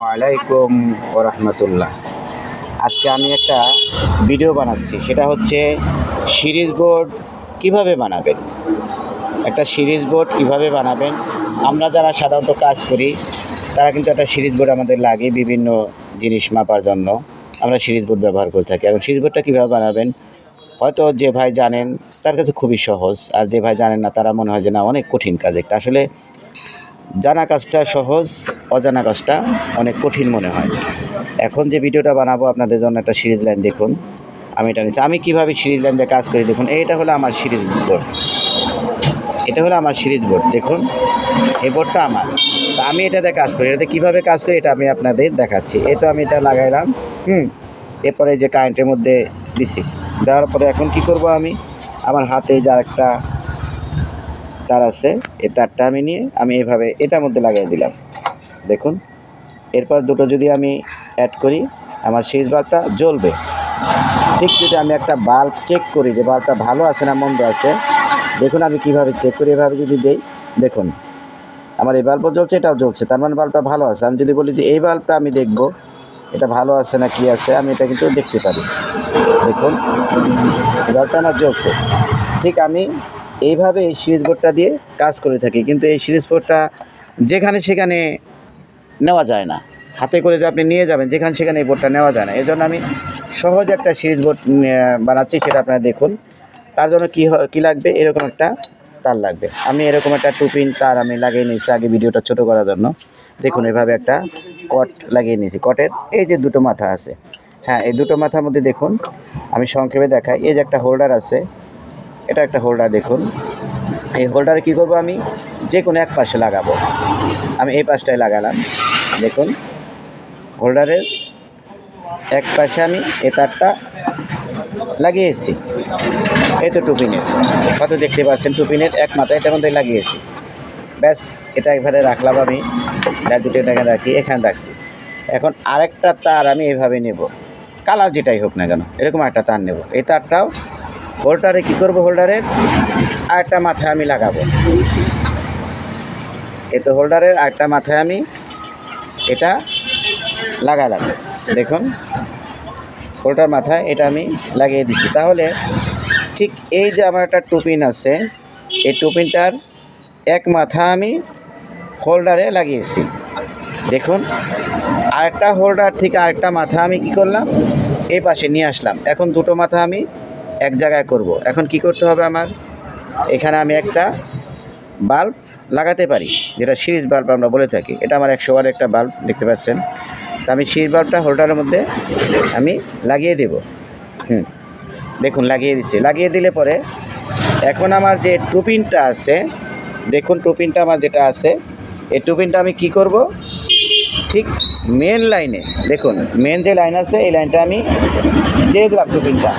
ওয়ালাইকুম ওরহমতুল্লাহ। আজকে আমি একটা ভিডিও বানাচ্ছি, সেটা হচ্ছে সিরিজ বোর্ড কিভাবে বানাবেন। একটা সিরিজ বোর্ড কিভাবে বানাবেন, আমরা যারা সাধারণত কাজ করি তারা কিন্তু একটা সিরিজ বোর্ড আমাদের লাগে বিভিন্ন জিনিস মাপার জন্য। আমরা সিরিজ বোর্ড ব্যবহার করে থাকি। এখন সিরিজ বোর্ডটা কীভাবে বানাবেন, হয়তো যে ভাই জানেন তার কাছে খুবই সহজ, আর যে ভাই জানেন না তারা মনে হয় যে না অনেক কঠিন কাজ একটা। আসলে জানা কাজটা সহজ, অজানা কাজটা অনেক কঠিন মনে হয়। এখন যে ভিডিওটা বানাবো আপনাদের জন্য একটা সিরিজ লাইন দেখুন। আমি এটা নিচ্ছি, আমি কীভাবে সিরিজ লাইন দিয়ে কাজ করি দেখুন। এইটা হলো আমার সিরিজ বোর্ড, এটা হলো আমার সিরিজ বোর্ড। দেখুন এই বোর্ডটা আমার, তা আমি এটাতে কাজ করি। এটাতে কীভাবে কাজ করি এটা আমি আপনাদের দেখাচ্ছি। এই তো আমি এটা লাগাইলাম, এরপরে যে কারেন্টের মধ্যে দিছি, দেওয়ার পরে এখন কি করব, আমি আমার হাতে যা একটা তার আছে, এই তারটা আমি নিয়ে আমি এইভাবে এটার মধ্যে লাগিয়ে দিলাম। দেখুন এরপর দুটো যদি আমি অ্যাড করি আমার সিরিজ বাল্বটা জ্বলবে। ঠিক যদি আমি একটা বাল্ব চেক করি যে বাল্বটা ভালো আছে না মন্দ আছে, দেখুন আমি কিভাবে চেক করি। এভাবে যদি দেই, দেখুন আমার এই বাল্বও জ্বলছে, এটাও জ্বলছে, তার মানে বাল্বটা ভালো আছে। আমি যদি বলি যে এই বাল্বটা আমি দেখব এটা ভালো আছে না কি আছে, আমি এটা কিন্তু দেখতে পারি। দেখুন এই বাল্বটা আমার জ্বলছে। ঠিক আমি এইভাবে এই সিরিজ বোর্ডটা দিয়ে কাজ করে থাকি। কিন্তু এই সিরিজ বোর্ডটা যেখানে সেখানে নেওয়া যায় না, হাতে করে যে আপনি নিয়ে যাবেন যেখানে সেখানে এই বোর্ডটা নেওয়া যায় না। এই জন্য আমি সহজ একটা সিরিজ বোর্ড বানাচ্ছি, সেটা আপনারা দেখুন। তার জন্য কী লাগবে, এরকম একটা তার লাগবে। আমি এরকম একটা 2 পিন তার আমি লাগিয়ে নিয়েছি আগে ভিডিওটা ছোট করার জন্য। দেখুন এভাবে একটা কট লাগিয়ে নিয়েছি। কটের এই যে দুটো মাথা আছে, হ্যাঁ এই দুটো মাথার মধ্যে দেখুন আমি সংক্ষেপে দেখাই। এই যে একটা হোল্ডার আছে, এটা একটা হোল্ডার। দেখুন এই হোল্ডারে কী করবো, আমি যে কোনো এক পাশে লাগাবো। আমি এই পাশটায় লাগালাম। দেখুন হোল্ডারের এক পাশে আমি এই তারটা লাগিয়েছি। এই তো 2 পিনের, কত দেখতে পাচ্ছেন 2 পিনের এক মাথা এটার মধ্যে লাগিয়েছি। ব্যাস এটা একবারে রাখলাম। আমি দুটো এখানে রাখি, এখানে রাখছি। এখন আরেকটা তার আমি এইভাবে নেব, কালার যেটাই হোক না কেন, এরকম একটা তার নেব। এই তারটাও হোল্ডারে কী করবো, হোল্ডারের আরেকটা মাথায় আমি লাগাবো। এই তো হোল্ডারের আরেকটা মাথায় আমি এটা লাগালাম। দেখুন হোল্ডার মাথায় এটা আমি লাগিয়ে দিচ্ছি। তাহলে ঠিক এই যে আমার একটা 2 পিন আছে, এই 2 পিনটার এক মাথা আমি হোল্ডারে লাগিয়েছি। দেখুন আরেকটা হোল্ডার থেকে আরেকটা মাথা আমি কি করলাম, এই পাশে নিয়ে আসলাম। এখন দুটো মাথা আমি এক জায়গায় করব। এখন কি করতে হবে, আমার এখানে আমি একটা বাল্ব লাগাতে পারি, যেটা সিরিজ বাল্ব আমরা বলে থাকি। এটা আমার 100 ওয়াটের একটা বাল্ব দেখতে পাচ্ছেন। তা আমি সিরিজ বাল্বটা হোল্ডারের মধ্যে আমি লাগিয়ে দেব। দেখুন লাগিয়ে দিচ্ছি। লাগিয়ে দিলে পরে এখন আমার যে 2 পিনটা আছে, দেখুন 2 পিনটা আমার যেটা আছে, এই 2 পিনটা আমি কি করব, ঠিক মেন লাইনে, দেখুন মেন যে লাইন আছে এই লাইনটা আমি দিয়ে দিলাম। 2 পিনটা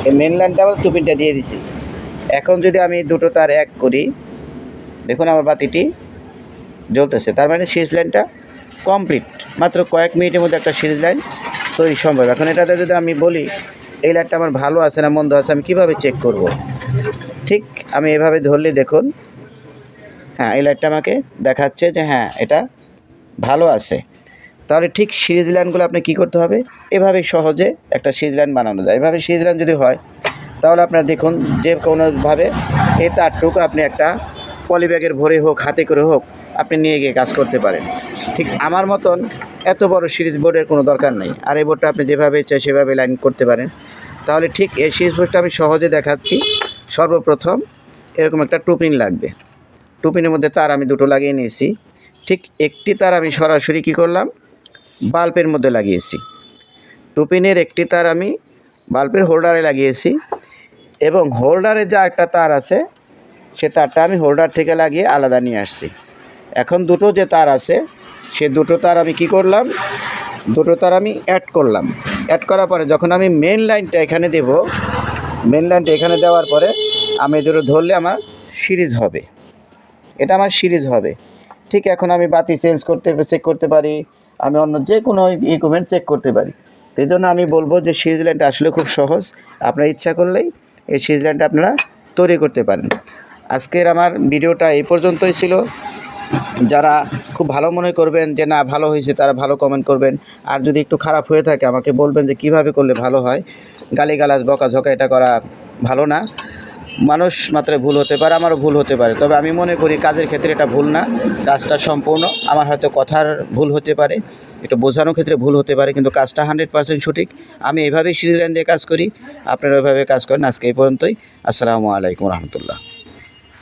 এই মেন লাইনটা আবার 2 পিনটা দিয়ে দিছি। এখন যদি আমি দুটো তার এক করি, দেখুন আমার বাতিটি জ্বলতেছে। তার মানে সিরিজ লাইনটা কমপ্লিট। মাত্র কয়েক মিনিটের মধ্যে একটা সিরিজ লাইন তৈরি সম্ভব। এখন এটাতে যদি আমি বলি এই লাইনটা আমার ভালো আছে না মন্দ আছে, আমি কীভাবে চেক করব। ঠিক আমি এভাবে ধরলে দেখুন, হ্যাঁ এই লাইটটা আমাকে দেখাচ্ছে যে হ্যাঁ এটা ভালো আছে। তাহলে ঠিক সিরিজ লাইনগুলো আপনি কী করতে হবে, এভাবে সহজে একটা সিরিজ লাইন বানানো যায়। এভাবে সিরিজ লাইন যদি হয় তাহলে আপনারা দেখুন যে কোনোভাবে এই তারটুকু আপনি একটা পলিব্যাগের ভরে হোক হাতে করে হোক আপনি নিয়ে গিয়ে কাজ করতে পারেন। ঠিক আমার মতন এত বড় সিরিজ বোর্ডের কোনো দরকার নেই। আর এই বোর্ডটা আপনি যেভাবে চাই সেভাবে লাইন করতে পারেন। তাহলে ঠিক এই সিরিজ বোর্ডটা আমি সহজে দেখাচ্ছি। সর্বপ্রথম এরকম একটা 2 পিন লাগবে। 2 পিনের মধ্যে তার আমি দুটো লাগিয়ে নিয়েছি। ঠিক একটি তার আমি সরাসরি কী করলাম, বাল্বের মধ্যে লাগিয়েছি। 2 পিনের একটি তার আমি বাল্বের হোল্ডারে লাগিয়েছি, এবং হোল্ডারে যা একটা তার আছে সে তারটা আমি হোল্ডার থেকে লাগিয়ে আলাদা নিয়ে আসছি। এখন দুটো যে তার আছে সে দুটো তার আমি কি করলাম, দুটো তার আমি অ্যাড করলাম। অ্যাড করার পরে যখন আমি মেন লাইনটা এখানে দেব, মেন লাইনটা এখানে দেওয়ার পরে আমি দুটো ধরলে আমার সিরিজ হবে, এটা আমার সিরিজ হবে। ঠিক এখন আমি বাতি চেক করতে পারি, আমি অন্য যে কোনো ইকুইপমেন্ট চেক করতে পারি। তো এই জন্য আমি বলবো যে সিরিজ লাইনটা আসলে খুব সহজ। আপনার ইচ্ছা করলেই এই সিরিজ লাইনটা আপনারা তৈরি করতে পারেন। আজকের আমার ভিডিওটা এই পর্যন্তই ছিল। যারা খুব ভালো মনে করবেন যে না ভালো হয়েছে তারা ভালো কমেন্ট করবেন, আর যদি একটু খারাপ হয়ে থাকে আমাকে বলবেন যে কীভাবে করলে ভালো হয়। গালিগালাজ বকাঝকা এটা করা ভালো না। মানুষ মাত্রায় ভুল হতে পারে, আমারও ভুল হতে পারে, তবে আমি মনে করি কাজের ক্ষেত্রে এটা ভুল না, কাজটা সম্পূর্ণ। আমার হয়তো কথার ভুল হতে পারে, একটু বোঝানোর ক্ষেত্রে ভুল হতে পারে, কিন্তু কাজটা 100% সঠিক। আমি এভাবেই সিরিজ লাইন দিয়ে কাজ করি, আপনারা ওইভাবে কাজ করেন। আজকে এই পর্যন্তই। আসসালামু আলাইকুম রহমতুল্লাহ।